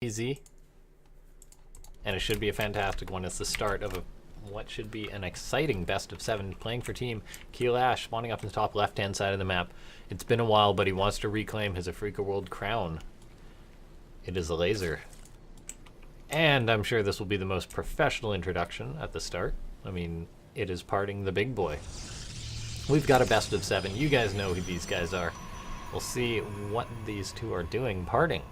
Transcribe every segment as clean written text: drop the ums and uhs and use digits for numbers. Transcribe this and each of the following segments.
Easy. And it should be a fantastic one. It's the start of what should be an exciting best of 7 playing for team Elazer, spawning up in the top left hand side of the map. It's been a while, but he wants to reclaim his Afreeca World crown. It is Elazer. And I'm sure this will be the most professional introduction at the start. I mean, it is PartinG the big boy. We've got a best of 7. You guys know who these guys are. We'll see what these two are doing. PartinG.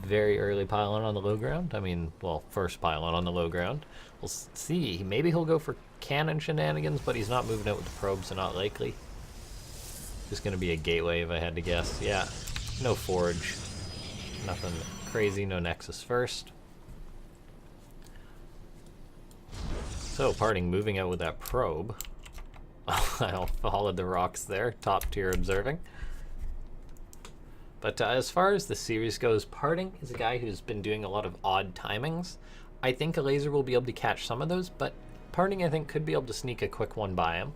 Very early pylon on the low ground. I mean, well, first pylon on the low ground. We'll see. Maybe he'll go for cannon shenanigans, but he's not moving out with the probe, so not likely. Just going to be a gateway if I had to guess. Yeah, no forge. Nothing crazy, no nexus first. So, PartinG moving out with that probe. I'll follow the rocks there. Top tier observing. But as far as the series goes, PartinG is a guy who's been doing a lot of odd timings. I think Elazer will be able to catch some of those, but PartinG, I think, could be able to sneak a quick one by him.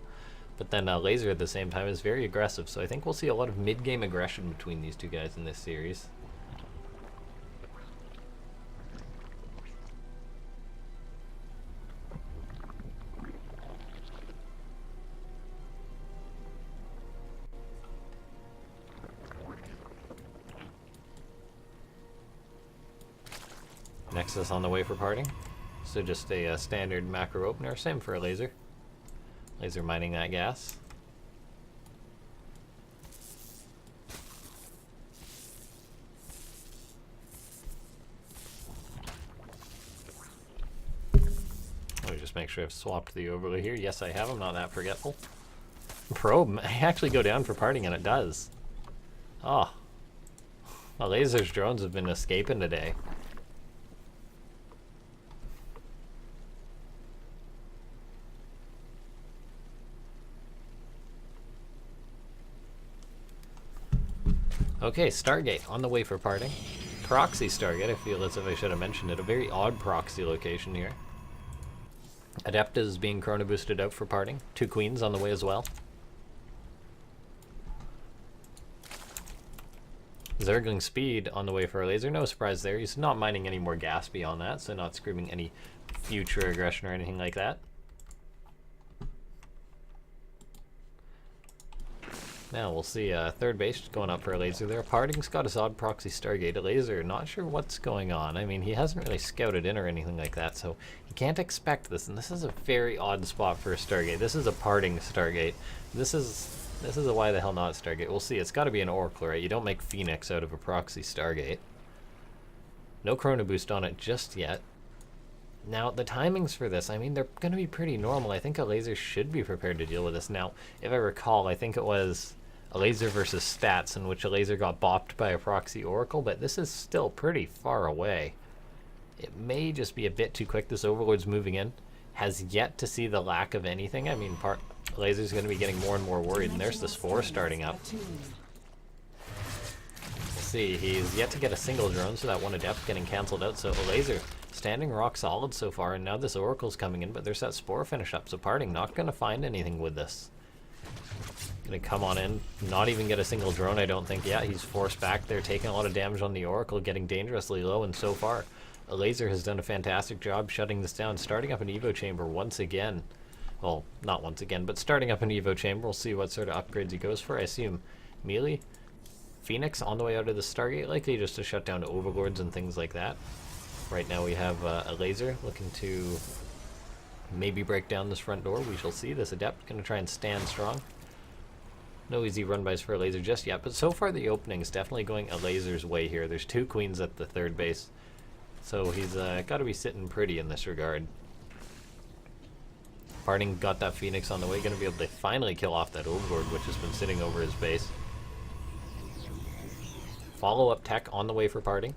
But then Elazer at the same time is very aggressive, so I think we'll see a lot of mid-game aggression between these two guys in this series. Nexus on the way for PartinG. So just a standard macro opener. Same for Elazer. Elazer mining that gas. Let me just make sure I've swapped the overlay here. Yes, I have. I'm not that forgetful. Probe may actually go down for PartinG, and it does. Oh. Elazer's drones have been escaping today. Okay, Stargate on the way for PartinG. Proxy Stargate, I feel as if I should have mentioned it. A very odd proxy location here. Adepta is being chrono boosted out for PartinG. 2 queens on the way as well. Zergling speed on the way for Elazer. No surprise there. He's not mining any more gas beyond that, so not screaming any future aggression or anything like that. Now we'll see third base going up for Elazer there. PartinG's got his odd proxy Stargate. Elazer, not sure what's going on. I mean, he hasn't really scouted in or anything like that, so he can't expect this. And this is a very odd spot for a Stargate. This is a PartinG Stargate. This is a why the hell not Stargate. We'll see. It's got to be an Oracle, right? You don't make Phoenix out of a proxy Stargate. No chrono boost on it just yet. Now, the timings for this, I mean, they're going to be pretty normal. I think Elazer should be prepared to deal with this. Now, if I recall, I think it was Elazer versus Stats, in which Elazer got bopped by a proxy Oracle, but this is still pretty far away. It may just be a bit too quick. This Overlord's moving in. Has yet to see the lack of anything. I mean, Elazer's going to be getting more and more worried, and there's this 4 starting up. We'll see. He's yet to get a single drone, so that one Adept getting cancelled out. So Elazer standing rock solid so far, and now this Oracle's coming in, but there's that Spore finish up, so PartinG not going to find anything with this. Going to come on in, not even get a single drone, I don't think. Yeah, he's forced back there, taking a lot of damage on the Oracle, getting dangerously low, and so far, Elazer has done a fantastic job shutting this down, starting up an Evo Chamber once again. Well, not once again, but starting up an Evo Chamber. We'll see what sort of upgrades he goes for. I assume melee, Phoenix on the way out of the Stargate, likely just to shut down Overlords and things like that. Right now we have Elazer looking to maybe break down this front door. We shall see. This Adept going to try and stand strong. No easy run-bys for Elazer just yet, but so far the opening is definitely going Elazer's way here. There's 2 queens at the third base, so he's got to be sitting pretty in this regard. PartinG got that Phoenix on the way, going to be able to finally kill off that Overlord, which has been sitting over his base. Follow-up tech on the way for PartinG.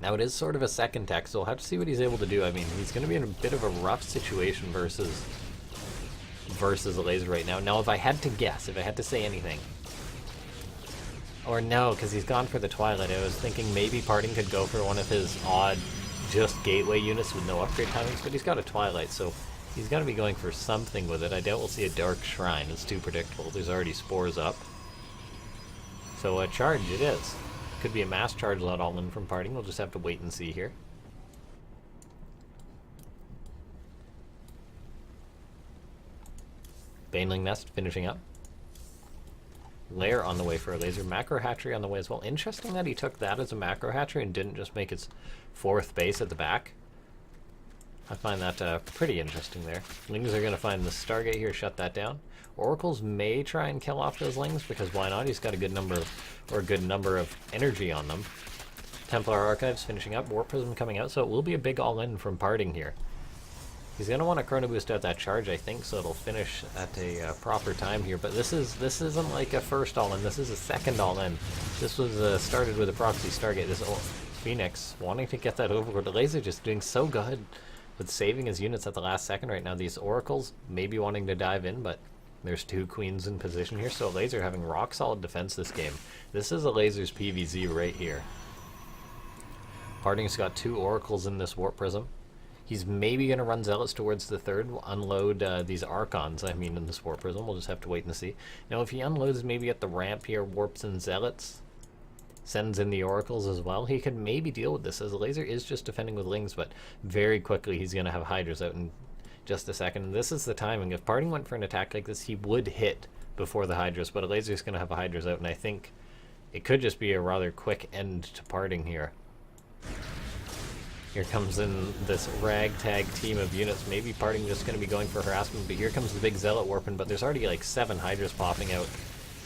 Now it is sort of a second tech, so we'll have to see what he's able to do. I mean, he's going to be in a bit of a rough situation versus Elazer right now. Now, if I had to guess, if I had to say anything, or no, because he's gone for the Twilight, I was thinking maybe PartinG could go for one of his odd just gateway units with no upgrade timings, but he's got a Twilight, so he's going to be going for something with it. I doubt we'll see a Dark Shrine. It's too predictable. There's already Spores up. So a charge it is. Could be a mass charge lot all in from PartinG. We'll just have to wait and see here. Baneling Nest finishing up. Lair on the way for Elazer. Macro Hatchery on the way as well. Interesting that he took that as a macro hatchery and didn't just make its 4th base at the back. I find that pretty interesting there. Lings are going to find the Stargate here, shut that down. Oracles may try and kill off those Lings, because why not? He's got a good number of energy on them. Templar Archives finishing up. Warp Prism coming out, so it will be a big all-in from PartinG here. He's going to want to Chrono Boost out that charge, I think, so it'll finish at a proper time here. But this isn't like a first all-in. This is a second all-in. This was started with a Proxy Stargate. This Phoenix wanting to get that Overlord. Elazer just doing so good with saving his units at the last second right now. These Oracles maybe wanting to dive in, but there's 2 Queens in position here. So Elazer having rock-solid defense this game. This is Elazer's PvZ right here. PartinG's got 2 Oracles in this Warp Prism. He's maybe going to run Zealots towards the 3rd, unload these Archons, in this Warp Prism. We'll just have to wait and see. Now, if he unloads maybe at the ramp here, warps in Zealots, sends in the Oracles as well, he could maybe deal with this, as Elazer is just defending with Lings, but very quickly he's going to have Hydras out in just a second. And this is the timing. If PartinG went for an attack like this, he would hit before the Hydras, but Elazer's going to have a Hydras out, and I think it could just be a rather quick end to PartinG here. Here comes in this ragtag team of units. Maybe PartinG just going to be going for harassment, but here comes the big Zealot warping, but there's already like 7 Hydras popping out.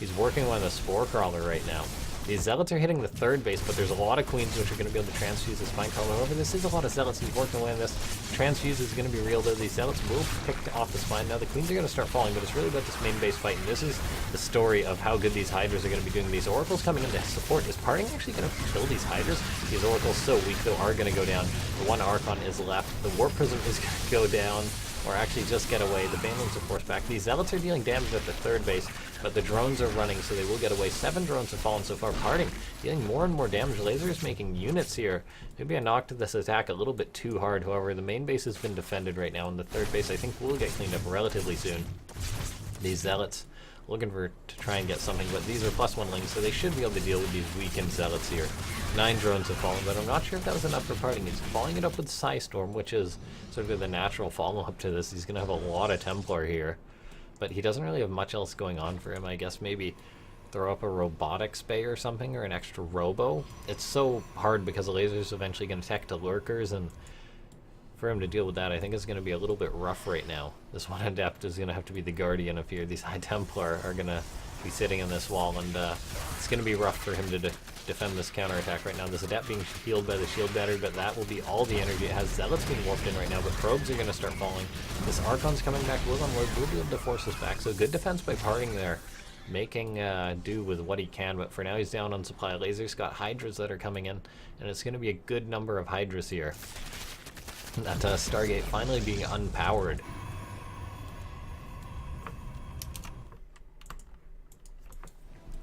He's working on a Spore Crawler right now. These Zealots are hitting the 3rd base, but there's a lot of Queens which are going to be able to transfuse the Spine Crawler. However, this is a lot of Zealots. He's working away on this. Transfuse is going to be real, though. These Zealots will pick off the Spine. Now the Queens are going to start falling, but it's really about this main base fight, and this is the story of how good these Hydras are going to be doing. These Oracles coming in to support. Is PartinG actually going to kill these Hydras? These Oracles, so weak, though, are going to go down. The 1 Archon is left. The Warp Prism is going to go down, or actually just get away. The Banelings are forced back. These Zealots are dealing damage at the 3rd base, but the drones are running, so they will get away. 7 drones have fallen so far. PartinG dealing more and more damage. Elazer is making units here. Maybe I knocked this attack a little bit too hard. However, the main base has been defended right now, and the 3rd base I think will get cleaned up relatively soon. These Zealots looking to try and get something, but these are +1 Lings, so they should be able to deal with these weakened Zealots here. 9 drones have fallen, but I'm not sure if that was enough for PartinG. He's following it up with Psystorm, which is sort of the natural follow-up to this. He's going to have a lot of Templar here, but he doesn't really have much else going on for him. I guess maybe throw up a Robotics Bay or something, or an extra Robo. It's so hard because Elazer's eventually going to tech to Lurkers, and for him to deal with that, I think it's going to be a little bit rough right now. This 1 Adept is going to have to be the Guardian of here. These High Templar are going to be sitting in this wall, and it's going to be rough for him to defend this counterattack right now. This Adept being healed by the Shield Battery, but that will be all the energy it has. Zealots being warped in right now, but Probes are going to start falling. This Archon's coming back. Will be able to force us back, so good defense by PartinG there. Making do with what he can, but for now he's down on supply. Elazer's got Hydras that are coming in, and it's going to be a good number of Hydras here. That Stargate finally being unpowered.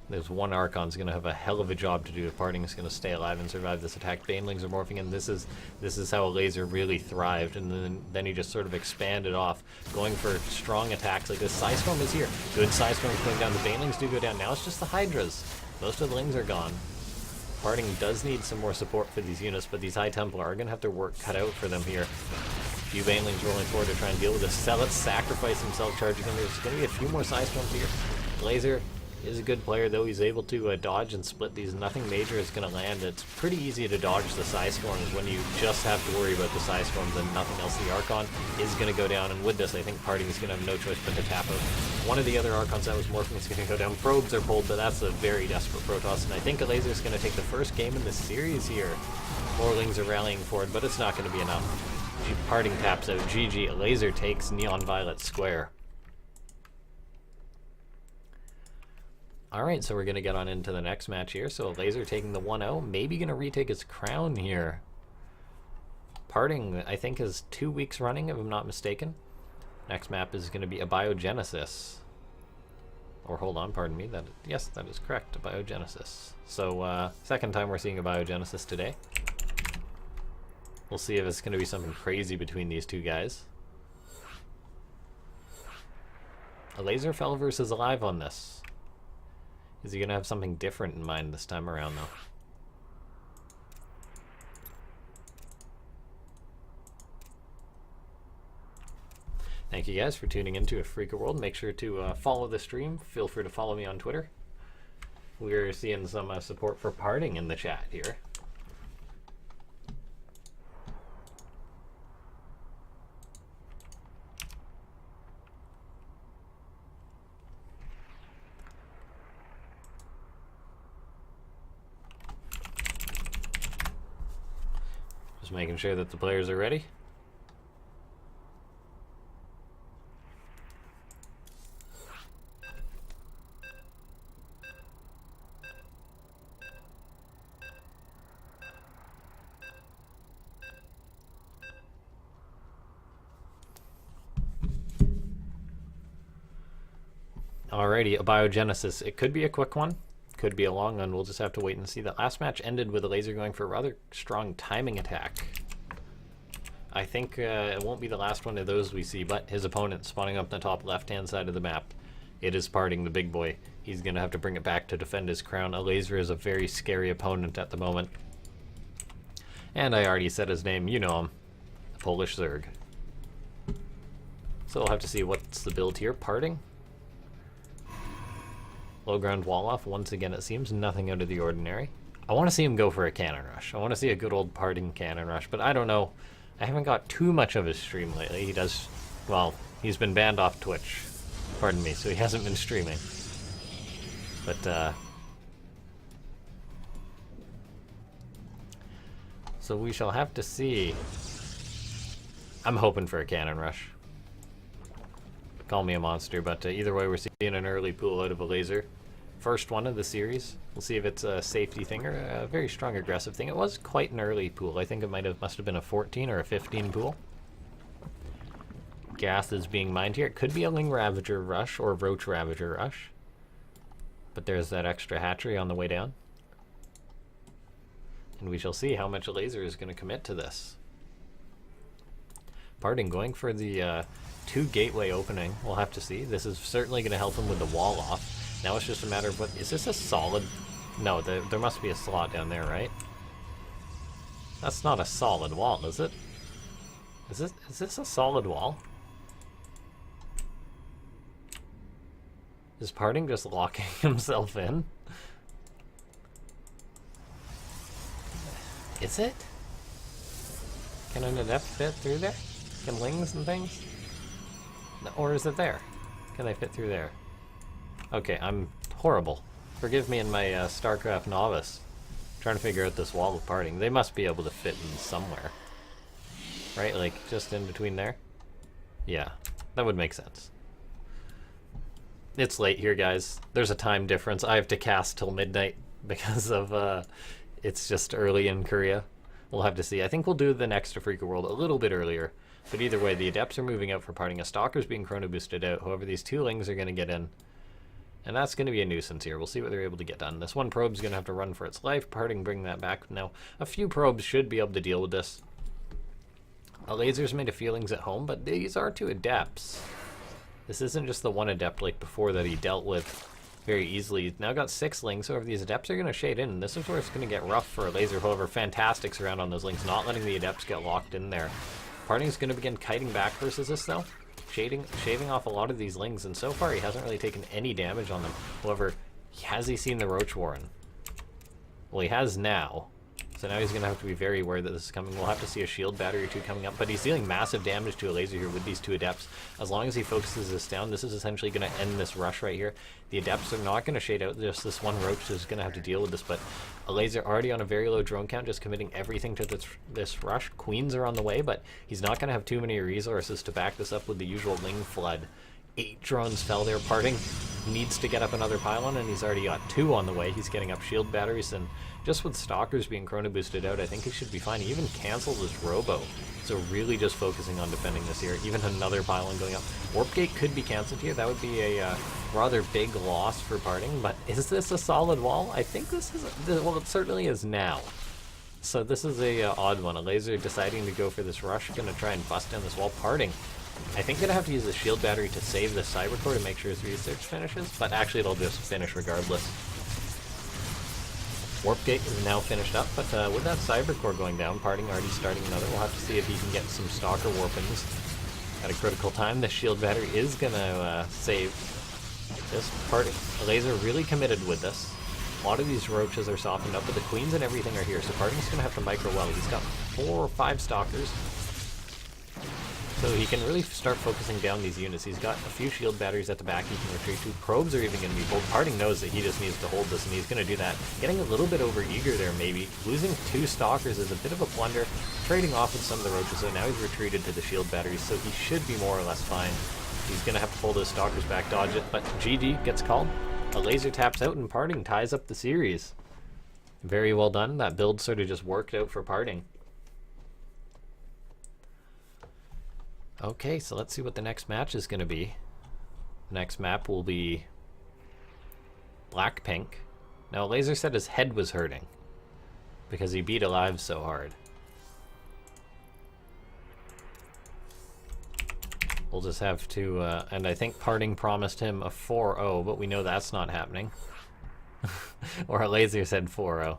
There's 1 Archon's going to have a hell of a job to do if PartinG is going to stay alive and survive this attack. Banelings are morphing in. This is how Elazer really thrived, and then he just sort of expanded off, going for strong attacks like this. Psystorm is here. Good Psystorm going down. The Banelings do go down. Now it's just the Hydras. Most of the Lings are gone. PartinG does need some more support for these units, but these High Templar are going to have their work cut out for them here. A few Banelings rolling forward to try and deal with this. Zealots sacrifice himself, charging in. There's going to be a few more Psystorms here. Elazer is a good player, though. He's able to dodge and split these. Nothing major is going to land. It's pretty easy to dodge the Psystorms when you just have to worry about the Psystorms and nothing else. The Archon is going to go down, and with this, I think PartinG is going to have no choice but to tap out. One of the other Archons that was morphing is going to go down. Probes are pulled, but that's a very desperate Protoss, and I think Elazer is going to take the first game in the series here. More Lings are rallying forward, but it's not going to be enough. PartinG taps out. GG. Elazer takes Neon Violet Square. Alright, so we're going to get on into the next match here. So Elazer taking the 1-0, maybe going to retake his crown here. PartinG, I think, is 2 weeks running, if I'm not mistaken. Next map is going to be Abiogenesis. Or hold on, pardon me. Yes, that is correct, Abiogenesis. So, second time we're seeing Abiogenesis today. We'll see if it's going to be something crazy between these two guys. Elazer fell versus alive on this. Is he going to have something different in mind this time around, though? Thank you guys for tuning into Afreeca World. Make sure to follow the stream. Feel free to follow me on Twitter. We're seeing some support for PartinG in the chat here. Just making sure that the players are ready. Alrighty, a biogenesis. It could be a quick one, could be a long one. We'll just have to wait and see. The last match ended with Elazer going for a rather strong timing attack. I think it won't be the last one of those we see, but his opponent spawning up the top left-hand side of the map. It is PartinG, the big boy. He's going to have to bring it back to defend his crown. Elazer is a very scary opponent at the moment. And I already said his name, you know him. The Polish Zerg. So we'll have to see what's the build here. PartinG. Low ground wall off. Once again, it seems nothing out of the ordinary. I want to see him go for a cannon rush. I want to see a good old PartinG cannon rush, but I don't know. I haven't got too much of his stream lately. He does, well, he's been banned off Twitch. Pardon me, so he hasn't been streaming. But, so we shall have to see. I'm hoping for a cannon rush. Call me a monster, but either way, we're seeing an early pool out of Elazer. First one of the series. We'll see if it's a safety thing or a very strong aggressive thing. It was quite an early pool. I think it must have been a 14 or a 15 pool. Gas is being mined here. It could be a Ling Ravager rush or Roach Ravager rush. But there's that extra hatchery on the way down. And we shall see how much Elazer is going to commit to this. PartinG going for the 2 gateway opening. We'll have to see. This is certainly going to help him with the wall off. Now it's just a matter of what... Is this a solid... No, there must be a slot down there, right? That's not a solid wall, is it? Is this a solid wall? Is PartinG just locking himself in? Is it? Can an adept fit through there? Can lings and things? Or is it there? Can they fit through there? Okay, I'm horrible. Forgive me and my StarCraft novice. Trying to figure out this wall of PartinG. They must be able to fit in somewhere. Right? Like, just in between there? Yeah, that would make sense. It's late here, guys. There's a time difference. I have to cast till midnight because of, it's just early in Korea. We'll have to see. I think we'll do the next Afreeca World a little bit earlier. But either way, the Adepts are moving out for PartinG. A Stalker's being chrono boosted out. However, these 2 Lings are going to get in. And that's going to be a nuisance here. We'll see what they're able to get done. This one probe's going to have to run for its life. PartinG bring that back. Now, a few probes should be able to deal with this. Elazer's made a feelings at home, but these are 2 Adepts. This isn't just the one Adept like before that he dealt with very easily. He's now got 6 Lings, so if these Adepts are going to shade in, this is where it's going to get rough for Elazer. However, fantastic around on those Lings, not letting the Adepts get locked in there. PartinG's going to begin kiting back versus this, though. Shaving off a lot of these Lings, and so far he hasn't really taken any damage on them. However, has he seen the Roach Warren? Well, he has now. So now he's going to have to be very aware that this is coming. We'll have to see a shield battery or 2 coming up, but he's dealing massive damage to Elazer here with these 2 Adepts. As long as he focuses this down, this is essentially going to end this rush right here. The Adepts are not going to shade out. Just this one Roach is going to have to deal with this, but Elazer already on a very low drone count, just committing everything to this rush. Queens are on the way, but he's not going to have too many resources to back this up with the usual Ling flood. 8 drones fell there. PartinG needs to get up another pylon, and he's already got 2 on the way. He's getting up shield batteries, and just with Stalkers being chrono boosted out, I think he should be fine. He even canceled his Robo, so really just focusing on defending this here. Even another pylon going up. Warp Gate could be canceled here. That would be a rather big loss for PartinG, but is this a solid wall? I think this is, well, it certainly is now. So this is a odd one. Elazer deciding to go for this rush, gonna try and bust down this wall. PartinG, I think gonna have to use the shield battery to save the Cybercore to make sure his research finishes, but actually it'll just finish regardless. Warp Gate is now finished up, but with that Cybercore going down, PartinG already starting another. We'll have to see if he can get some Stalker Warpings. At a critical time, the shield battery is gonna save this party. Elazer really committed with this. A lot of these roaches are softened up, but the queens and everything are here, so PartinG's gonna have to micro well. He's got 4 or 5 stalkers. So he can really start focusing down these units. He's got a few shield batteries at the back he can retreat to. Probes are even going to be pulled. PartinG knows that he just needs to hold this, and he's going to do that. Getting a little bit over eager there, maybe. Losing 2 stalkers is a bit of a blunder. Trading off with some of the roaches, so now he's retreated to the shield batteries, so he should be more or less fine. He's going to have to pull those stalkers back, dodge it, but GG gets called. Elazer taps out, and PartinG ties up the series. Very well done. That build sort of just worked out for PartinG. Okay, so let's see what the next match is going to be. The next map will be Black-Pink. Now, Elazer said his head was hurting because he beat Alive so hard. We'll just have to, and I think PartinG promised him a 4-0, but we know that's not happening. Or Elazer said 4-0.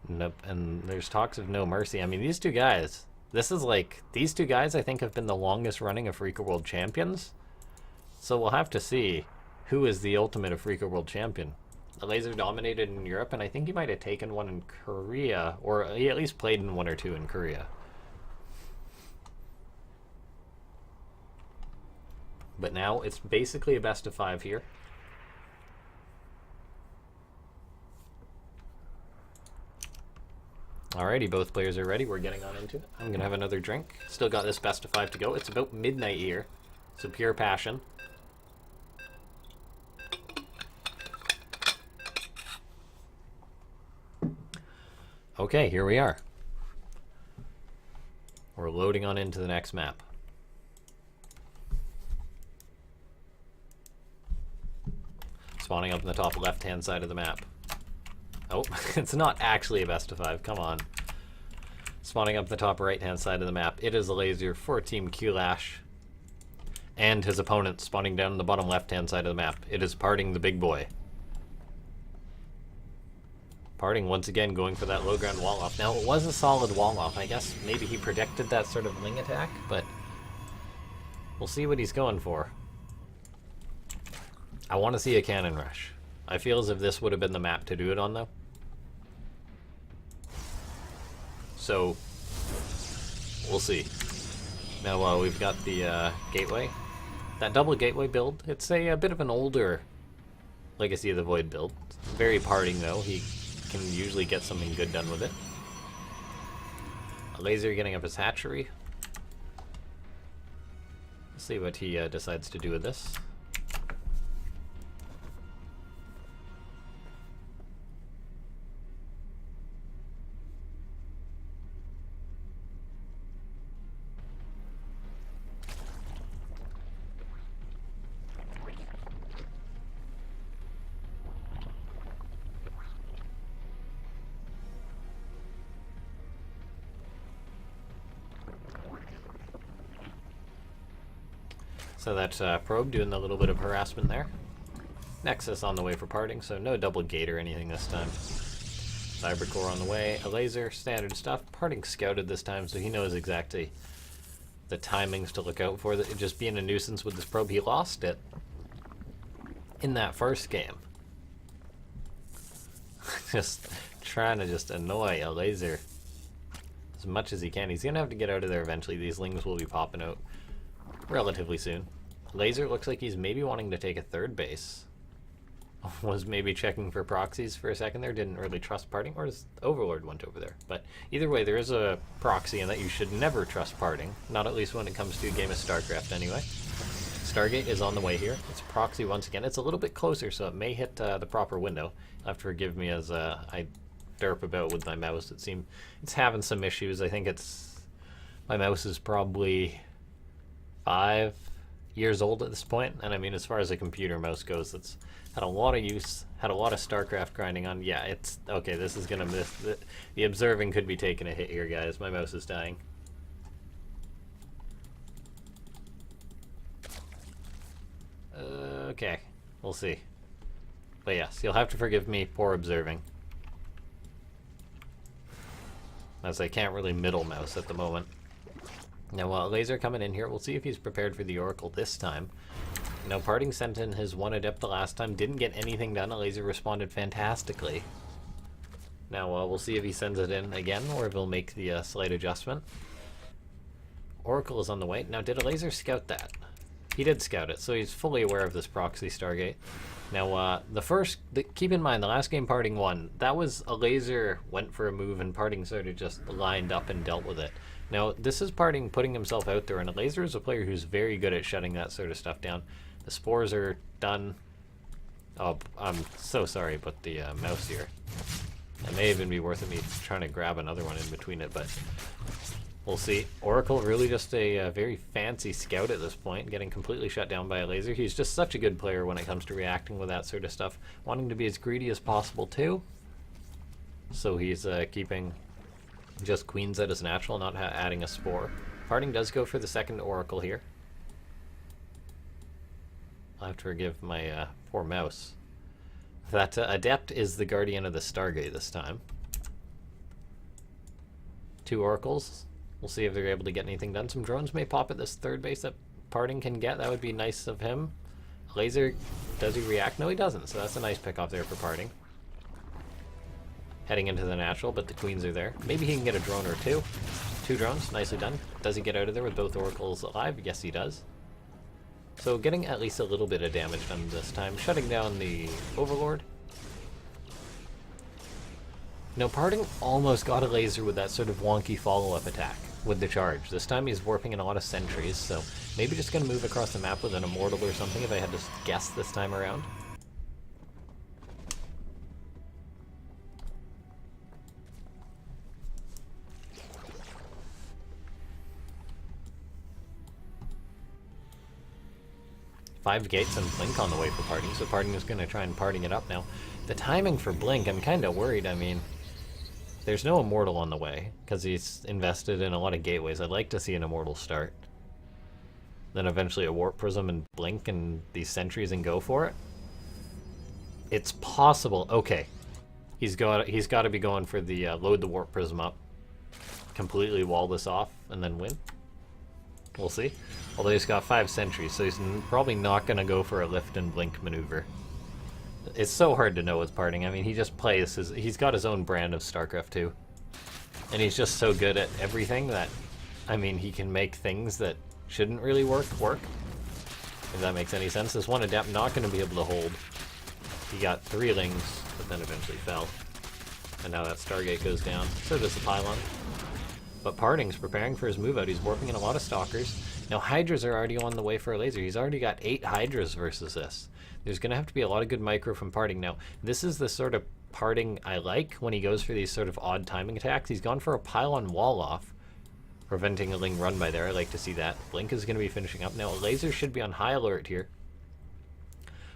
Nope, and there's talks of no mercy. I mean, these two guys... This is like, these two guys I think have been the longest running Afreeca World Champions. So we'll have to see who is the ultimate Afreeca World Champion. Elazer dominated in Europe, and I think he might have taken one in Korea, or he at least played in 1 or 2 in Korea. But now it's basically a best of 5 here. Alrighty, both players are ready. We're getting on into it. I'm going to have another drink. Still got this best of 5 to go. It's about midnight here, so pure passion. Okay, here we are. We're loading on into the next map. Spawning up in the top left-hand side of the map. Oh, it's not actually a best of 5. Come on. Spawning up the top right-hand side of the map. It is Elazer for Team Q-Lash. And his opponent spawning down the bottom left-hand side of the map. It is PartinG the big boy. PartinG once again going for that low ground wall-off. Now, it was a solid wall-off. I guess maybe he predicted that sort of Ling attack, but we'll see what he's going for. I want to see a cannon rush. I feel as if this would have been the map to do it on, though. So, we'll see. Now, we've got the gateway. That double gateway build, it's a bit of an older Legacy of the Void build. It's very PartinG, though. He can usually get something good done with it. Elazer getting up his hatchery. Let's see what he decides to do with this. So that's Probe doing a little bit of harassment there. Nexus on the way for PartinG, so no double gate or anything this time. Cybercore on the way. Elazer, standard stuff. PartinG scouted this time, so he knows exactly the timings to look out for. Just being a nuisance with this Probe, he lost it in that first game. Just trying to just annoy Elazer as much as he can. He's going to have to get out of there eventually. These Lings will be popping out relatively soon. Elazer looks like he's maybe wanting to take a third base. Was maybe checking for proxies for a second there. Didn't really trust PartinG, or his Overlord went over there. But either way, there is a proxy in that you should never trust PartinG. Not at least when it comes to a game of StarCraft anyway. Stargate is on the way here. It's proxy once again. It's a little bit closer, so it may hit the proper window. You'll have to forgive me as I derp about with my mouse. It seems it's having some issues. I think it's... my mouse is probably 5 years old at this point, and I mean, as far as a computer mouse goes, it's had a lot of use, had a lot of StarCraft grinding on. Yeah, it's okay. This is gonna miss the observing could be taking a hit here, guys. My mouse is dying. Okay, we'll see. But yes, you'll have to forgive me for observing, as I can't really middle mouse at the moment. Now, Elazer coming in here. We'll see if he's prepared for the Oracle this time. Now, PartinG sent in his one Adept the last time. Didn't get anything done. Elazer responded fantastically. Now, we'll see if he sends it in again, or if he'll make the slight adjustment. Oracle is on the way. Now, did Elazer scout that? He did scout it, so he's fully aware of this proxy Stargate. Now, keep in mind, the last game PartinG won, that was Elazer went for a move and PartinG sort of just lined up and dealt with it. Now, this is PartinG putting himself out there, and Elazer is a player who's very good at shutting that sort of stuff down. The spores are done. Oh, I'm so sorry about the mouse here. It may even be worth it me trying to grab another one in between it, but we'll see. Oracle really just a very fancy scout at this point, getting completely shut down by Elazer. He's just such a good player when it comes to reacting with that sort of stuff, wanting to be as greedy as possible too. So he's keeping just queens at his natural, not adding a spore. PartinG does go for the second Oracle here. I'll have to forgive my poor mouse. That Adept is the Guardian of the Stargate this time. 2 Oracles. We'll see if they're able to get anything done. Some drones may pop at this third base that PartinG can get. That would be nice of him. Elazer, does he react? No, he doesn't. So that's a nice pick off there for PartinG. Heading into the natural, but the queens are there. Maybe he can get a drone or 2. 2 drones, nicely done. Does he get out of there with both Oracles alive? Yes, he does. So getting at least a little bit of damage done this time. Shutting down the Overlord. Now, PartinG almost got Elazer with that sort of wonky follow-up attack with the charge. This time he's warping in a lot of sentries, so maybe just going to move across the map with an Immortal or something if I had to guess this time around. Five gates and Blink on the way for PartinG, so PartinG is going to try and PartinG it up now. The timing for Blink, I'm kind of worried. I mean, there's no Immortal on the way, because he's invested in a lot of gateways. I'd like to see an Immortal start. Then eventually a Warp Prism and Blink and these sentries and go for it. It's possible. Okay. He's got to be going for the load the Warp Prism up, completely wall this off, and then win. We'll see. Although he's got 5 sentries, so he's probably not going to go for a lift and blink maneuver. It's so hard to know with PartinG. I mean, he just plays he's got his own brand of StarCraft 2. And he's just so good at everything that, I mean, he can make things that shouldn't really work. If that makes any sense. This one Adept not going to be able to hold. He got 3 Lings, but then eventually fell. And now that Stargate goes down. So does the Pylon. But PartinG's preparing for his move out. He's warping in a lot of Stalkers. Now, Hydras are already on the way for Elazer. He's already got 8 Hydras versus this. There's going to have to be a lot of good micro from PartinG. Now, this is the sort of PartinG I like when he goes for these sort of odd timing attacks. He's gone for a Pylon wall off, preventing a Ling run by there. I like to see that. Blink is going to be finishing up. Now, Elazer should be on high alert here.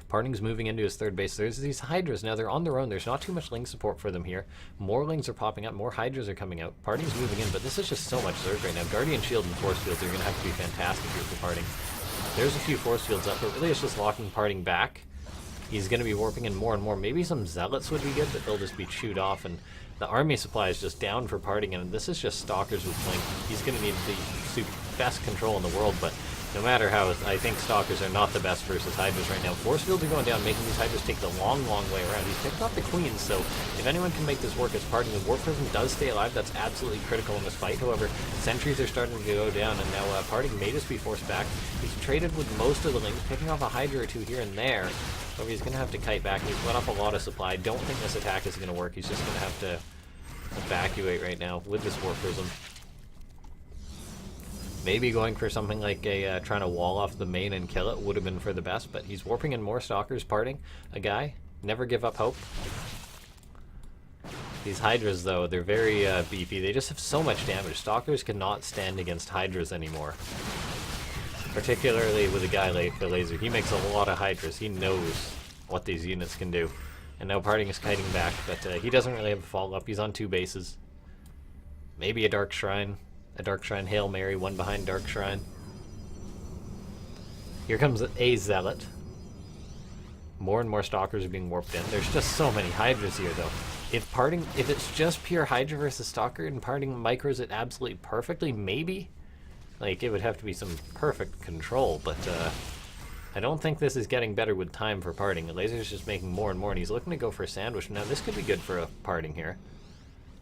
PartinG's moving into his third base. There's these Hydras. Now, they're on their own. There's not too much Ling support for them here. More Lings are popping up. More Hydras are coming out. PartinG's moving in, but this is just so much Zerg right now. Guardian Shield and Force Fields are going to have to be fantastic here for PartinG. There's a few Force Fields up, but really it's just locking PartinG back. He's going to be warping in more and more. Maybe some Zealots would be good, but they'll just be chewed off, and the army supply is just down for PartinG, and this is just Stalkers with Blink. He's going to need the best control in the world, but no matter how, I think Stalkers are not the best versus Hydras right now. Force Fields are going down, making these Hydras take the long, long way around. He's picking up the Queens, so if anyone can make this work, it's PartinG. The Warp Prism does stay alive. That's absolutely critical in this fight. However, sentries are starting to go down, and now PartinG may just be forced back. He's traded with most of the Lings, picking off a Hydra or 2 here and there. However, he's going to have to kite back. He's let off a lot of supply. Don't think this attack is going to work. He's just going to have to evacuate right now with this Warp Prism. Maybe going for something like a trying to wall off the main and kill it would have been for the best, but he's warping in more Stalkers. PartinG, a guy. Never give up hope. These Hydras, though, they're very beefy. They just have so much damage. Stalkers cannot stand against Hydras anymore. Particularly with a guy like Elazer. He makes a lot of Hydras. He knows what these units can do. And now PartinG is kiting back, but he doesn't really have a follow-up. He's on 2 bases. Maybe a Dark Shrine. A Dark Shrine Hail Mary, one behind Dark Shrine. Here comes a Zealot. More and more Stalkers are being warped in. There's just so many Hydras here, though. If it's just pure Hydra versus Stalker and PartinG micros it absolutely perfectly, maybe Like, it would have to be some perfect control, but I don't think this is getting better with time for Parting. Elazer's just making more and more, and he's looking to go for a sandwich. Now, this could be good for a Parting here.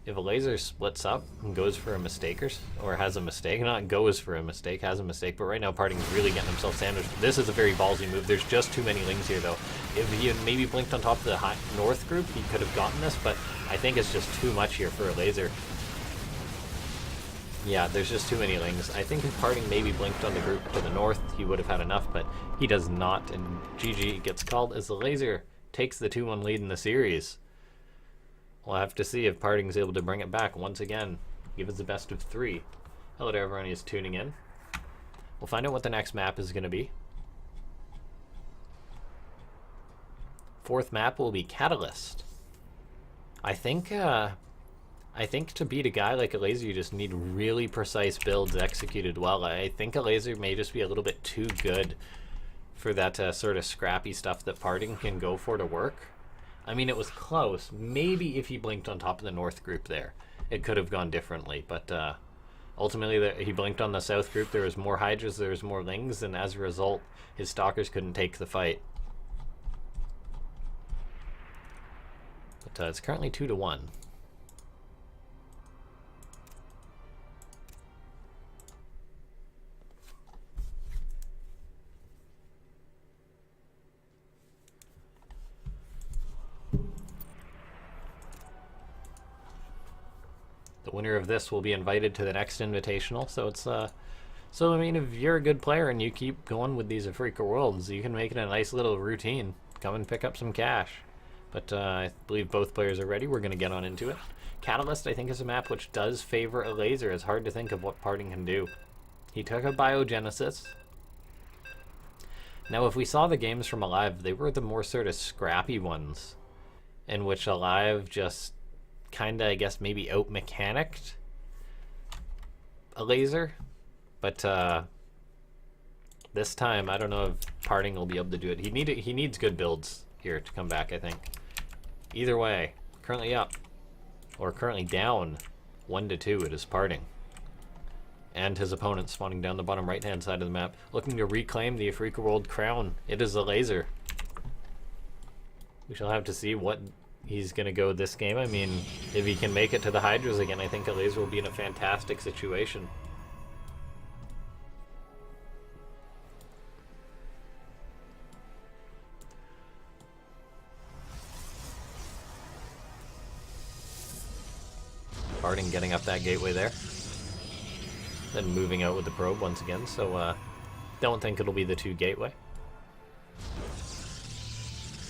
If Elazer splits up and goes for a mistake or has a mistake, not goes for a mistake, has a mistake, but right now Parting's really getting himself sandwiched. This is a very ballsy move. There's just too many lings here, though. If he had maybe blinked on top of the north group, he could have gotten this, but I think it's just too much here for Elazer. Yeah, there's just too many lings. I think if Parting maybe blinked on the group to the north, he would have had enough, but he does not, and GG gets called as Elazer takes the 2-1 lead in the series. We'll have to see if Parting's able to bring it back once again. Give us the best of 3. Hello to everyone who's tuning in. We'll find out what the next map is going to be. 4th map will be Catalyst. I think to beat a guy like Elazer, you just need really precise builds executed well. I think Elazer may just be a little bit too good for that sort of scrappy stuff that Parting can go for to work. I mean, it was close. Maybe if he blinked on top of the north group there, it could have gone differently. But ultimately, he blinked on the south group. There was more Hydras, there was more Lings, and as a result, his Stalkers couldn't take the fight. But it's currently 2-1. The winner of this will be invited to the next Invitational. So it's so I mean, if you're a good player and you keep going with these Afreeca Worlds, you can make it a nice little routine. Come and pick up some cash. But I believe both players are ready. We're going to get on into it. Catalyst, I think, is a map which does favor Elazer. It's hard to think of what Parting can do. He took a Biogenesis. Now, if we saw the games from Alive, they were the more sort of scrappy ones, in which Alive just kind of, I guess, maybe out-mechanicked Elazer. But this time, I don't know if Parting will be able to do it. He needs good builds here to come back, I think. Either way, currently up, or currently down 1-2, it is Parting. And his opponent spawning down the bottom right-hand side of the map, looking to reclaim the Afreeca World crown. It is Elazer. We shall have to see what he's going to go this game. I mean, if he can make it to the Hydras again, I think Elazer will be in a fantastic situation. Parting getting up that gateway there. Then moving out with the probe once again, so don't think it'll be the 2 gateway.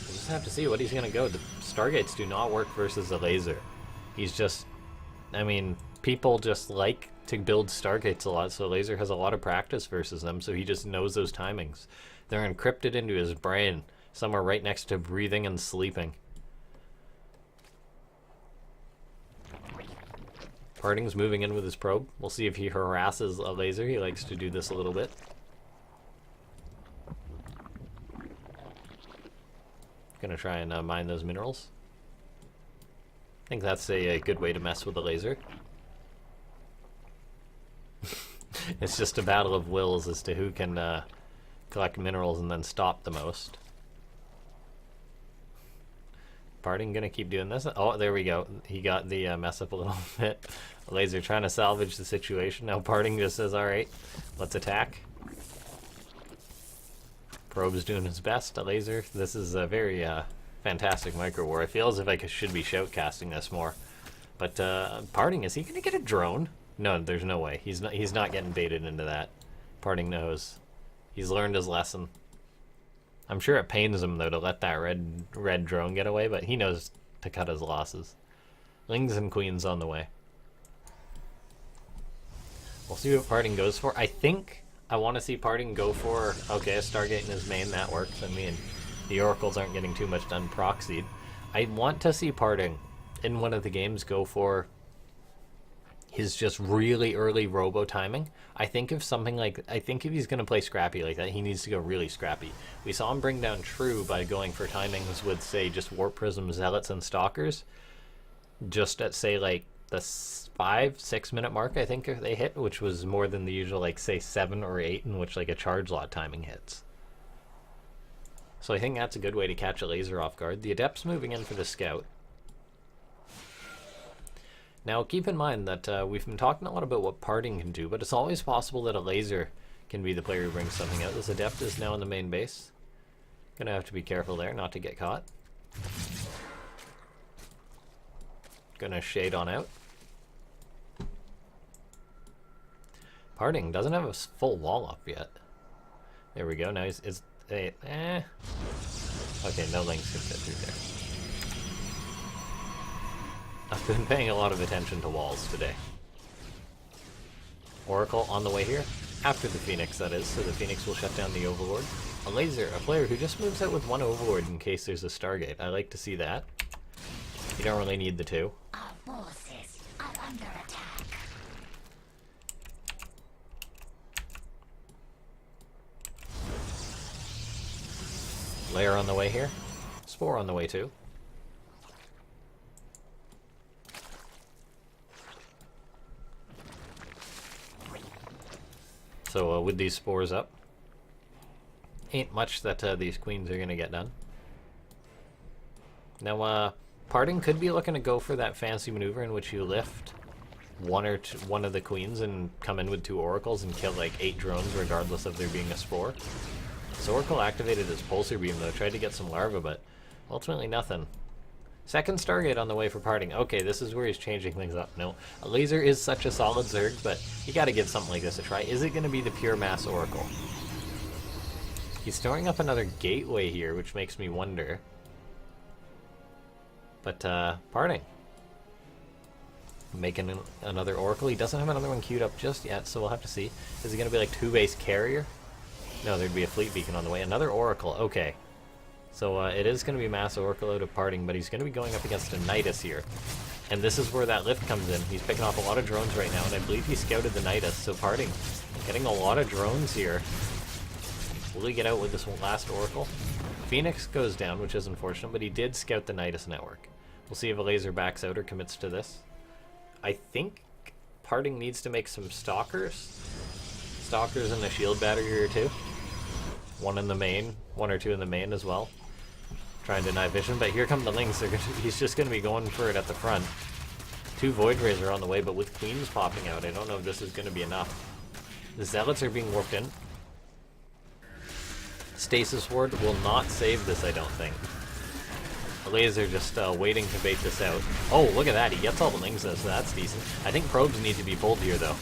We'll just have to see what he's going to go. The Stargates do not work versus Elazer. He's just, I mean, people just like to build Stargates a lot, so Elazer has a lot of practice versus them, so he just knows those timings. They're encrypted into his brain, somewhere right next to breathing and sleeping. Parting's moving in with his probe. We'll see if he harasses Elazer. He likes to do this a little bit. Gonna try and mine those minerals. I think that's a good way to mess with Elazer. It's just a battle of wills as to who can collect minerals and then stop the most. Parting gonna keep doing this. Oh, there we go. He got the mess up a little bit. Elazer trying to salvage the situation. Now Parting just says, alright, let's attack. Probe's doing his best. Elazer, this is a very fantastic micro war. I feel as if I should be shoutcasting this more. But Parting, is he gonna get a drone? No, there's no way. He's not getting baited into that. Parting knows. He's learned his lesson. I'm sure it pains him, though, to let that red drone get away, but he knows to cut his losses. Lings and Queens on the way. We'll see what Parting goes for. I think I want to see Parting go for, okay, a Stargate in his main, that works. I mean, the Oracles aren't getting too much done proxied. I want to see Parting in one of the games go for his just really early robo timing. I think if he's going to play scrappy like that, he needs to go really scrappy. We saw him bring down True by going for timings with, say, just Warp Prism, Zealots, and Stalkers. Just at, say, like the 5-6 minute mark, I think they hit, which was more than the usual, like, say 7 or 8 in which like a charge lot timing hits. So I think that's a good way to catch a Elazer off guard. The Adept's moving in for the Scout. Now keep in mind that we've been talking a lot about what PartinG can do, but it's always possible that a Elazer can be the player who brings something out. This Adept is now in the main base. Gonna have to be careful there not to get caught. Gonna shade on out. PartinG doesn't have a full wall up yet. There we go. Now he's okay, no links can fit through there. I've been paying a lot of attention to walls today. Oracle on the way here. After the Phoenix, that is, so the Phoenix will shut down the Overlord. A Elazer, a player who just moves out with 1 Overlord in case there's a Stargate. I like to see that. You don't really need the 2. Our forces are under attack. Lair on the way here. Spore on the way too. So with these spores up, ain't much that these queens are going to get done. Now, PartinG could be looking to go for that fancy maneuver in which you lift one of the queens and come in with 2 oracles and kill like 8 drones regardless of there being a spore. So Oracle activated his pulsar beam though, tried to get some larva, but ultimately nothing. Second Stargate on the way for PartinG. Okay, this is where he's changing things up. No, a Elazer is such a solid Zerg, but you gotta give something like this a try. Is it gonna be the pure mass Oracle? He's storing up another gateway here, which makes me wonder. But, PartinG. Making another Oracle. He doesn't have another one queued up just yet, so we'll have to see. Is it gonna be like 2-base carrier? No, there'd be a fleet beacon on the way. Another Oracle. Okay. So it is going to be mass Oracle out of PartinG, but he's going to be going up against a Nidus here. And this is where that lift comes in. He's picking off a lot of drones right now, and I believe he scouted the Nidus. So PartinG getting a lot of drones here. Will he get out with this last Oracle? Phoenix goes down, which is unfortunate, but he did scout the Nidus network. We'll see if Elazer backs out or commits to this. I think PartinG needs to make some Stalkers. Stalkers and a shield battery here too. 1 in the main, 1 or 2 in the main as well. Trying to deny vision, but here come the Lings. He's just going to be going for it at the front. 2 Void Rays are on the way, but with Queens popping out, I don't know if this is going to be enough. The Zealots are being warped in. Stasis Ward will not save this, I don't think. Elazer just waiting to bait this out. Oh, look at that. He gets all the Lings, though, so that's decent. I think probes need to be pulled here, though.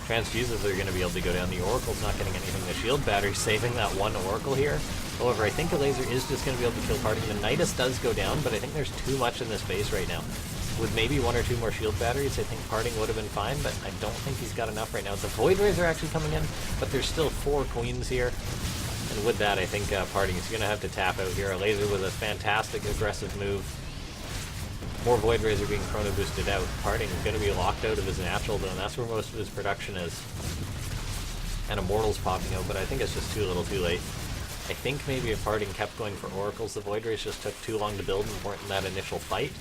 Transfuses are going to be able to go down. The Oracle's not getting anything. The shield battery saving that 1 Oracle here. However, I think Elazer is just going to be able to kill PartinG. The Nidus does go down, but I think there's too much in this base right now. With maybe 1 or 2 more shield batteries, I think PartinG would have been fine, but I don't think he's got enough right now. The Void Rays are actually coming in, but there's still 4 Queens here. And with that, I think PartinG is going to have to tap out here. Elazer with a fantastic aggressive move. More Void Rays are being chrono boosted out. PartinG is going to be locked out of his natural, though, and that's where most of his production is. And Immortal's popping out, but I think it's just too little too late. I think maybe if PartinG kept going for Oracles, the Void Rays just took too long to build and weren't in that initial fight.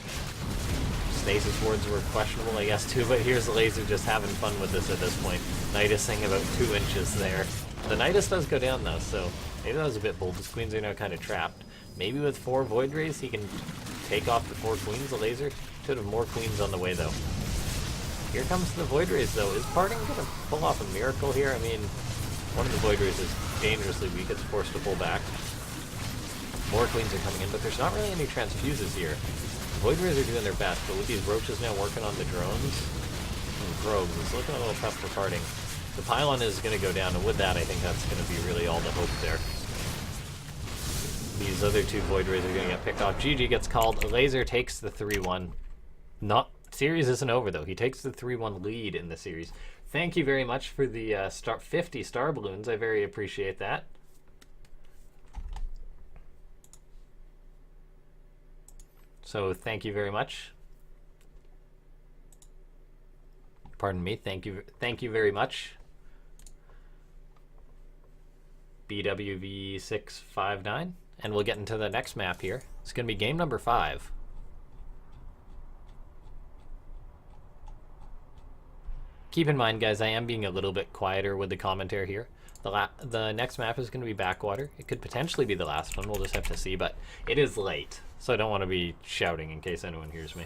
Stasis Wards were questionable, I guess, too, but here's Elazer just having fun with this at this point. Nidusing about 2 inches there. The Nidus does go down, though, so maybe that was a bit bold. His Queens are now kind of trapped. Maybe with 4 Void Rays, he can take off the 4 Queens. Elazer should have more Queens on the way, though. Here comes the Void Rays, though. Is PartinG going to pull off a miracle here? I mean, one of the Void Rays is dangerously weak. It's forced to pull back. More Queens are coming in, but there's not really any transfuses here. Void Rays are doing their best, but with these Roaches now working on the drones and probes, it's looking a little tough for PartinG. The pylon is going to go down, and with that, I think that's going to be really all the hope there. These other 2 Void Rays are going to get picked off. GG gets called. Elazer takes the 3-1. Series isn't over, though. He takes the 3-1 lead in the series. Thank you very much for the 50 star balloons. I very appreciate that. So thank you very much. Pardon me. Thank you very much. BWV659. And we'll get into the next map here. It's going to be game number 5. Keep in mind, guys, I am being a little bit quieter with the commentary here. The next map is going to be Backwater. It could potentially be the last one. We'll just have to see, but it is late, so I don't want to be shouting in case anyone hears me.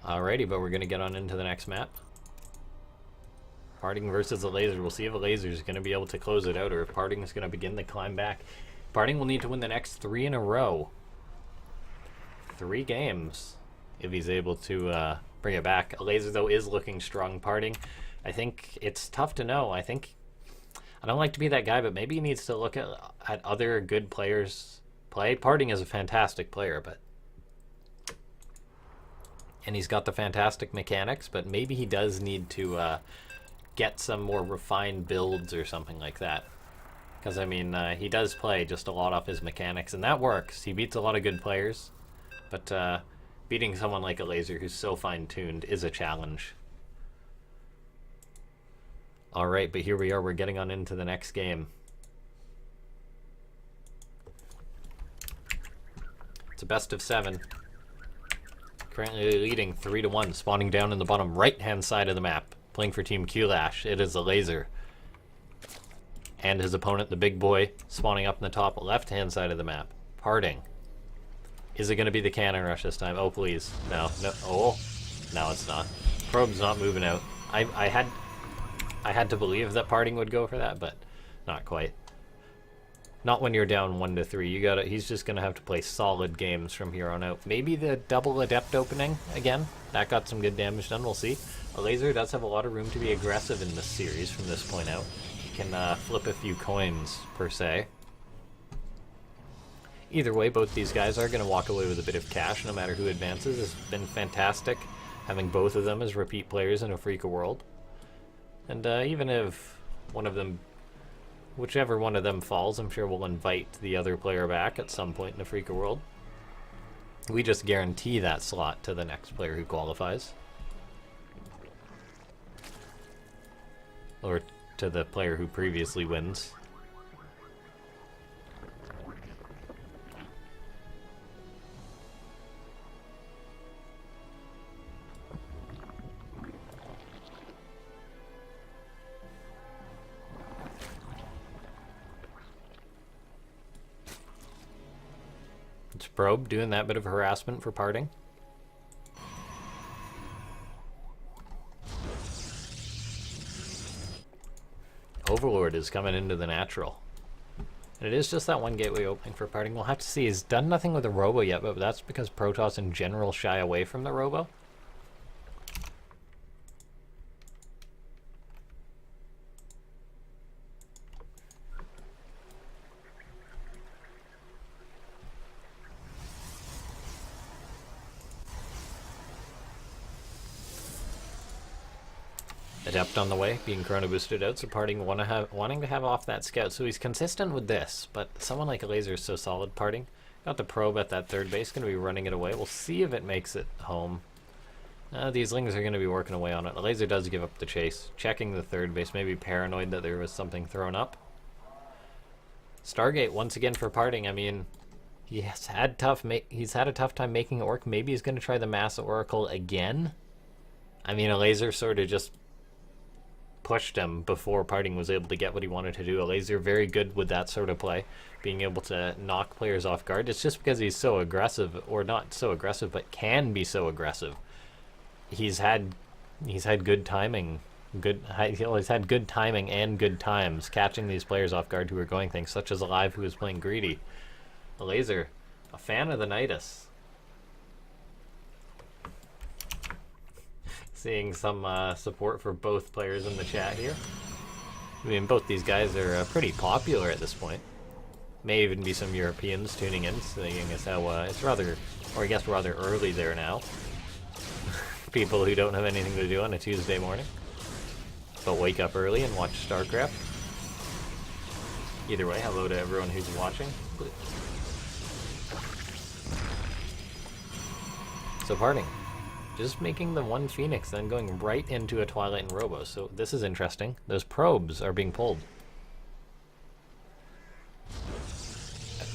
Alrighty, but we're going to get on into the next map. PartinG versus Elazer. We'll see if Elazer is going to be able to close it out or if PartinG is going to begin the climb back. PartinG will need to win the next 3 in a row. 3 games if he's able to bring it back. Elazer, though, is looking strong. PartinG, I think it's tough to know. I don't like to be that guy, but maybe he needs to look at other good players play. PartinG is a fantastic player, and he's got the fantastic mechanics, but maybe he does need to get some more refined builds or something like that. Because, I mean, he does play just a lot off his mechanics, and that works. He beats a lot of good players, but beating someone like Elazer who's so fine-tuned is a challenge. Alright, but here we are. We're getting on into the next game. It's a best of 7. Currently leading 3-1, spawning down in the bottom right-hand side of the map. Playing for Team Q-Lash, it is Elazer. And his opponent, the big boy, spawning up in the top left-hand side of the map. PartinG. Is it going to be the cannon rush this time? Oh, please. No. Oh, no, it's not. Probe's not moving out. I had to believe that PartinG would go for that, but not quite. Not when you're down 1-3. He's just going to have to play solid games from here on out. Maybe the double Adept opening again. That got some good damage done. We'll see. Elazer does have a lot of room to be aggressive in this series from this point out. He can flip a few coins, per se. Either way, both these guys are going to walk away with a bit of cash, no matter who advances. It's been fantastic having both of them as repeat players in Afreeca World. And even if one of them, whichever one of them falls, I'm sure we'll invite the other player back at some point in Afreeca World. We just guarantee that slot to the next player who qualifies. Or to the player who previously wins. It's Probe doing that bit of harassment for PartinG. Overlord is coming into the natural. And it is just that one gateway opening for PartinG. We'll have to see. He's done nothing with the Robo yet, but that's because Protoss in general shy away from the Robo. Adept on the way, being chrono boosted out, so PartinG wanting to have off that scout, so he's consistent with this, but someone like Elazer is so solid. PartinG got the probe at that third base, going to be running it away. We'll see if it makes it home. These Lings are going to be working away on it. Elazer does give up the chase, checking the third base, maybe paranoid that there was something thrown up. Stargate once again for PartinG. I mean, he's had a tough time making it work. Maybe he's going to try the Mass Oracle again. I mean, Elazer sort of just pushed him before PartinG was able to get what he wanted to do. Elazer very good with that sort of play, being able to knock players off guard. It's just because he's so aggressive, or not so aggressive, but can be so aggressive. He's had good timing. He's had good timing and good times catching these players off guard who are going things, such as Alive, who is playing greedy. Elazer, a fan of the Nidus. Seeing some support for both players in the chat here. I mean, both these guys are pretty popular at this point. May even be some Europeans tuning in, seeing as how it's rather, or I guess rather early there now. People who don't have anything to do on a Tuesday morning, but wake up early and watch StarCraft. Either way, hello to everyone who's watching. So PartinG just making the one Phoenix, then going right into a Twilight and Robo. So this is interesting. Those probes are being pulled.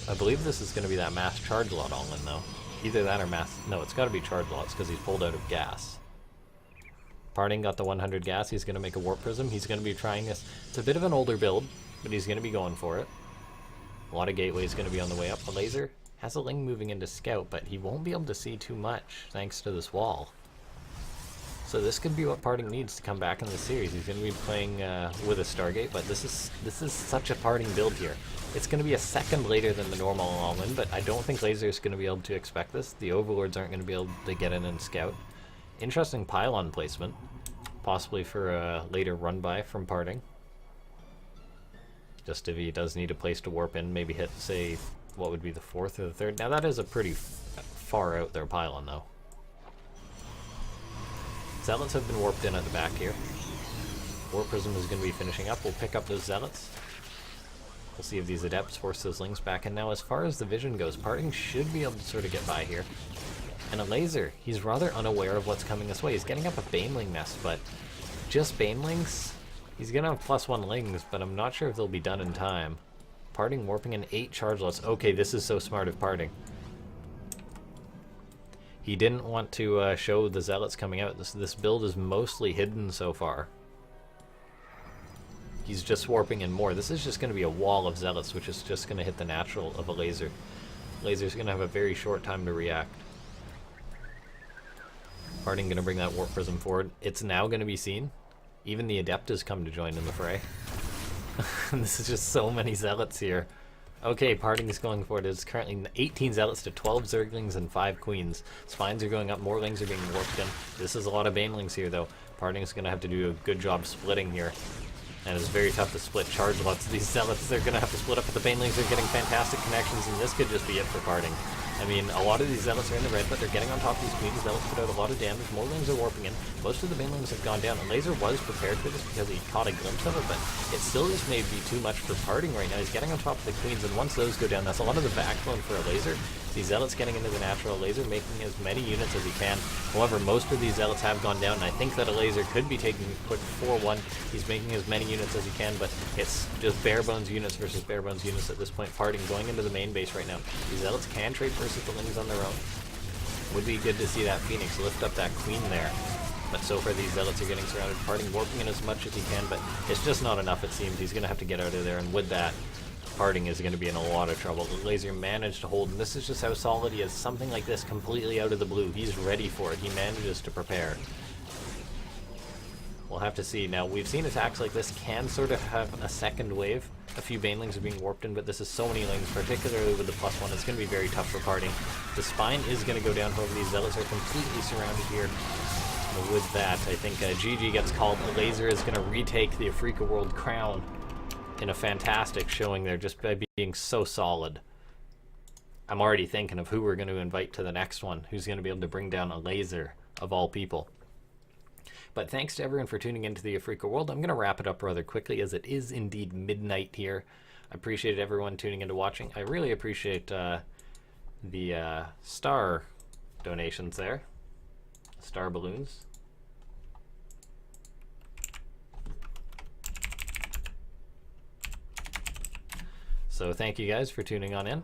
I believe this is going to be that mass charge lot all in, though. Either that or mass... No, it's got to be charge lots because he's pulled out of gas. PartinG got the 100 gas. He's going to make a Warp Prism. He's going to be trying this. It's a bit of an older build, but he's going to be going for it. A lot of gateways going to be on the way up. Elazer has a Ling moving into Scout, but he won't be able to see too much thanks to this wall. So this could be what PartinG needs to come back in the series. He's going to be playing with a Stargate, but this is such a PartinG build here. It's going to be a second later than the normal all-in, but I don't think Lazer is going to be able to expect this. The Overlords aren't going to be able to get in and scout. Interesting pylon placement, possibly for a later run-by from PartinG. Just if he does need a place to warp in, maybe hit, say, what would be the 4th or the 3rd. Now that is a pretty far out there pylon, though. Zealots have been warped in at the back here. Warp Prism is going to be finishing up. We'll pick up those Zealots. We'll see if these Adepts force those Lings back. And now as far as the vision goes, PartinG should be able to sort of get by here. And Elazer, he's rather unaware of what's coming this way. He's getting up a Baneling nest, but just Banelings? He's going to have +1 Lings, but I'm not sure if they'll be done in time. PartinG warping in 8 charge lots. Okay, this is so smart of PartinG. He didn't want to show the Zealots coming out. This build is mostly hidden so far. He's just warping in more. This is just going to be a wall of Zealots, which is just going to hit the natural of Elazer. Elazer's going to have a very short time to react. PartinG going to bring that Warp Prism forward. It's now going to be seen. Even the Adept has come to join in the fray. This is just so many Zealots here. Okay, PartinG is going for it. It's currently 18 Zealots to 12 Zerglings and 5 Queens. Spines are going up, more Lings are being warped in. This is a lot of Banelings here, though. PartinG is going to have to do a good job splitting here. And it's very tough to split charge lots. These Zealots, they're going to have to split up, but the Banelings are getting fantastic connections, and this could just be it for PartinG. I mean, a lot of these Zealots are in the red, but they're getting on top of these Queens. Zealots put out a lot of damage. More Lings are warping in. Most of the Banelings have gone down. And Elazer was prepared for this because he caught a glimpse of it, but it still just may be too much for PartinG right now. He's getting on top of the Queens, and once those go down, that's a lot of the backbone for Elazer. These Zealots getting into the natural. Elazer making as many units as he can. However, most of these Zealots have gone down, and I think that Elazer could be taking a quick 4-1. He's making as many units as he can, but it's just bare bones units versus bare bones units at this point. PartinG going into the main base right now. These Zealots can trade versus the Lings on their own. Would be good to see that Phoenix lift up that Queen there. But so far these Zealots are getting surrounded. PartinG warping in as much as he can, but it's just not enough, it seems. He's going to have to get out of there, and with that, PartinG is going to be in a lot of trouble. Elazer managed to hold, and this is just how solid he is. Something like this completely out of the blue. He's ready for it. He manages to prepare. We'll have to see. Now, we've seen attacks like this can sort of have a second wave. A few Banelings are being warped in, but this is so many Lings, particularly with the +1. It's going to be very tough for PartinG. The Spine is going to go down, however, these Zealots are completely surrounded here. But with that, I think GG gets called. Elazer is going to retake the Afreeca World crown in a fantastic showing there, just by being so solid. I'm already thinking of who we're going to invite to the next one, who's going to be able to bring down Elazer, of all people. But thanks to everyone for tuning into the Afreeca World. I'm going to wrap it up rather quickly, as it is indeed midnight here. I appreciate everyone tuning in to watching. I really appreciate the star donations there. Star balloons. So thank you guys for tuning on in,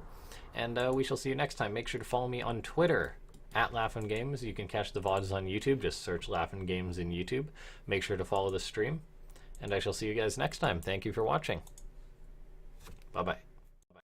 and we shall see you next time. Make sure to follow me on Twitter, @LaughNgamez. You can catch the VODs on YouTube. Just search LaughNgamez in YouTube. Make sure to follow the stream, and I shall see you guys next time. Thank you for watching. Bye-bye.